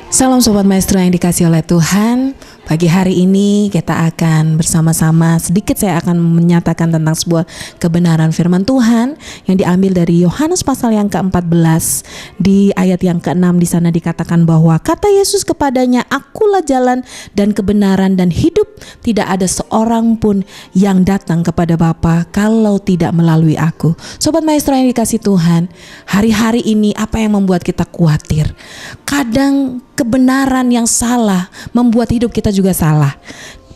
Salam Sobat Maestro yang dikasih oleh Tuhan. Pagi hari ini kita akan bersama-sama sedikit saya akan menyatakan tentang sebuah kebenaran firman Tuhan yang diambil dari Yohanes pasal yang ke-14 di ayat yang ke-6. Di sana dikatakan bahwa kata Yesus kepadanya, "Akulah jalan dan kebenaran dan hidup. Tidak ada seorang pun yang datang kepada Bapa kalau tidak melalui aku." Sobat Maestro yang dikasih Tuhan, hari-hari ini apa yang membuat kita khawatir? Kadang kebenaran yang salah membuat hidup kita juga salah.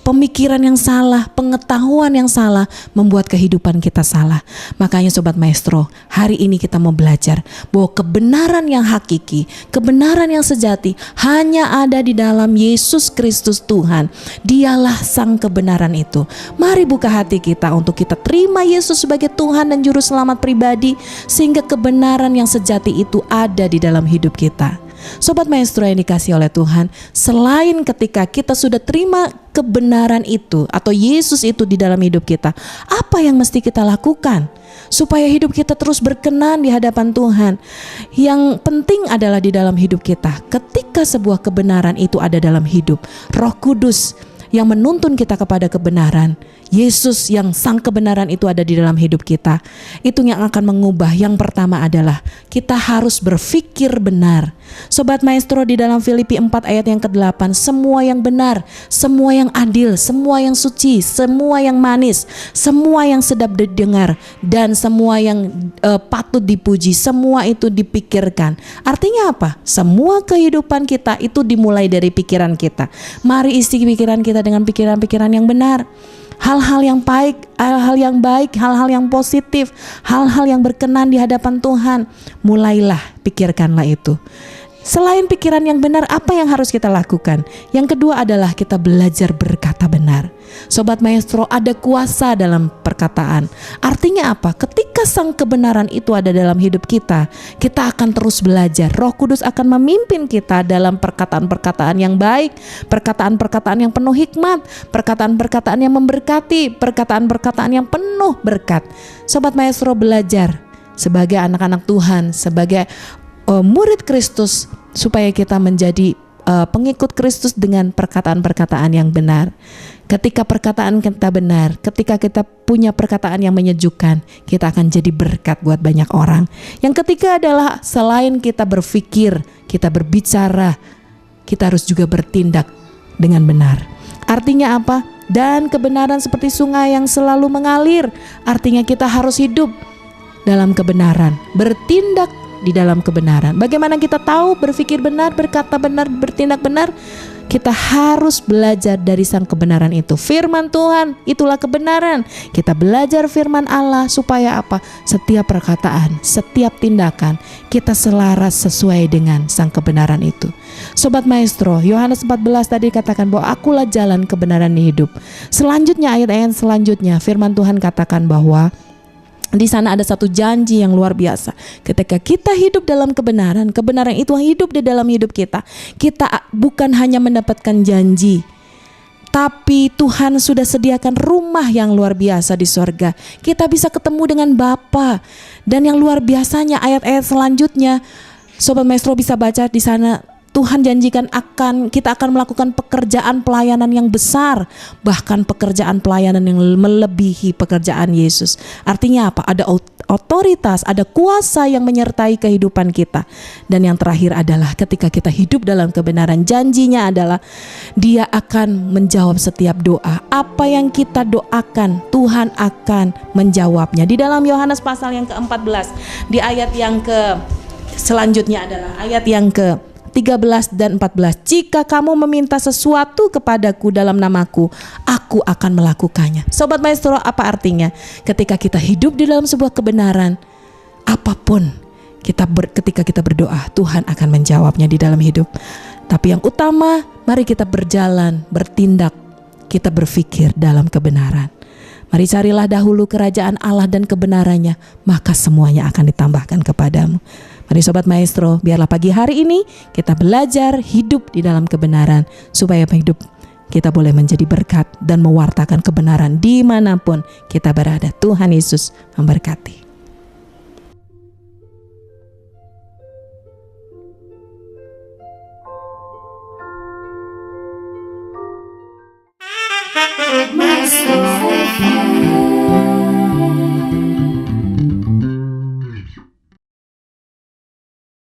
Pemikiran yang salah, pengetahuan yang salah membuat kehidupan kita salah. Makanya Sobat Maestro, hari ini kita mau belajar bahwa kebenaran yang hakiki, kebenaran yang sejati hanya ada di dalam Yesus Kristus Tuhan. Dialah sang kebenaran itu. Mari buka hati kita untuk kita terima Yesus sebagai Tuhan dan Juru Selamat pribadi, sehingga kebenaran yang sejati itu ada di dalam hidup kita. Sobat Maestro yang dikasih oleh Tuhan, selain ketika kita sudah terima kebenaran itu atau Yesus itu di dalam hidup kita, apa yang mesti kita lakukan supaya hidup kita terus berkenan di hadapan Tuhan? Yang penting adalah di dalam hidup kita, ketika sebuah kebenaran itu ada dalam hidup, Roh Kudus yang menuntun kita kepada kebenaran, Yesus yang sang kebenaran itu ada di dalam hidup kita, itu yang akan mengubah. Yang pertama adalah kita harus berpikir benar. Sobat Maestro, di dalam Filipi 4 ayat yang ke-8, semua yang benar, semua yang adil, semua yang suci, semua yang manis, semua yang sedap didengar, dan semua yang patut dipuji, semua itu dipikirkan. Artinya apa? Semua kehidupan kita itu dimulai dari pikiran kita. Mari isi pikiran kita dengan pikiran-pikiran yang benar. Hal-hal yang baik, hal-hal yang positif, hal-hal yang berkenan di hadapan Tuhan. Mulailah, pikirkanlah itu. Selain pikiran yang benar, apa yang harus kita lakukan? Yang kedua adalah kita belajar berkata benar. Sobat Maestro, ada kuasa dalam perkataan. Artinya apa? Ketika sang kebenaran itu ada dalam hidup kita, kita akan terus belajar. Roh Kudus akan memimpin kita dalam perkataan-perkataan yang baik, perkataan-perkataan yang penuh hikmat, perkataan-perkataan yang memberkati, perkataan-perkataan yang penuh berkat. Sobat Maestro, belajar sebagai anak-anak Tuhan, sebagai murid Kristus, supaya kita menjadi pengikut Kristus dengan perkataan-perkataan yang benar. Ketika perkataan kita benar, ketika kita punya perkataan yang menyejukkan, kita akan jadi berkat buat banyak orang. Yang ketiga adalah selain kita berpikir, kita berbicara, kita harus juga bertindak dengan benar. Artinya apa? Dan kebenaran seperti sungai yang selalu mengalir. Artinya kita harus hidup dalam kebenaran, bertindak di dalam kebenaran. Bagaimana kita tahu berpikir benar, berkata benar, bertindak benar? Kita harus belajar dari sang kebenaran itu. Firman Tuhan itulah kebenaran. Kita belajar firman Allah supaya apa? Setiap perkataan, setiap tindakan kita selaras sesuai dengan sang kebenaran itu. Sobat Maestro, Yohanes 14 tadi katakan bahwa akulah jalan, kebenaran, hidup. Selanjutnya, ayat-ayat selanjutnya, firman Tuhan katakan bahwa di sana ada satu janji yang luar biasa. Ketika kita hidup dalam kebenaran, kebenaran itu hidup di dalam hidup kita. Kita bukan hanya mendapatkan janji, tapi Tuhan sudah sediakan rumah yang luar biasa di sorga. Kita bisa ketemu dengan Bapa. Dan yang luar biasanya ayat-ayat selanjutnya, Sobat Maestro bisa baca di sana. Tuhan janjikan kita akan melakukan pekerjaan pelayanan yang besar, bahkan pekerjaan pelayanan yang melebihi pekerjaan Yesus. Artinya apa? Ada otoritas, ada kuasa yang menyertai kehidupan kita. Dan yang terakhir adalah ketika kita hidup dalam kebenaran, janjinya adalah Dia akan menjawab setiap doa. Apa yang kita doakan, Tuhan akan menjawabnya. Di dalam Yohanes pasal yang ke-14, di ayat yang selanjutnya adalah ayat yang ke-13 dan 14. Jika kamu meminta sesuatu kepadaku dalam namaku, aku akan melakukannya. Sobat Maestro, apa artinya? Ketika kita hidup di dalam sebuah kebenaran, apapun ketika kita berdoa, Tuhan akan menjawabnya di dalam hidup. Tapi yang utama, mari kita berjalan, bertindak, kita berpikir dalam kebenaran. Mari carilah dahulu kerajaan Allah dan kebenarannya, maka semuanya akan ditambahkan kepadamu. Mari Sobat Maestro, biarlah pagi hari ini kita belajar hidup di dalam kebenaran, supaya hidup kita boleh menjadi berkat dan mewartakan kebenaran dimanapun kita berada. Tuhan Yesus memberkati.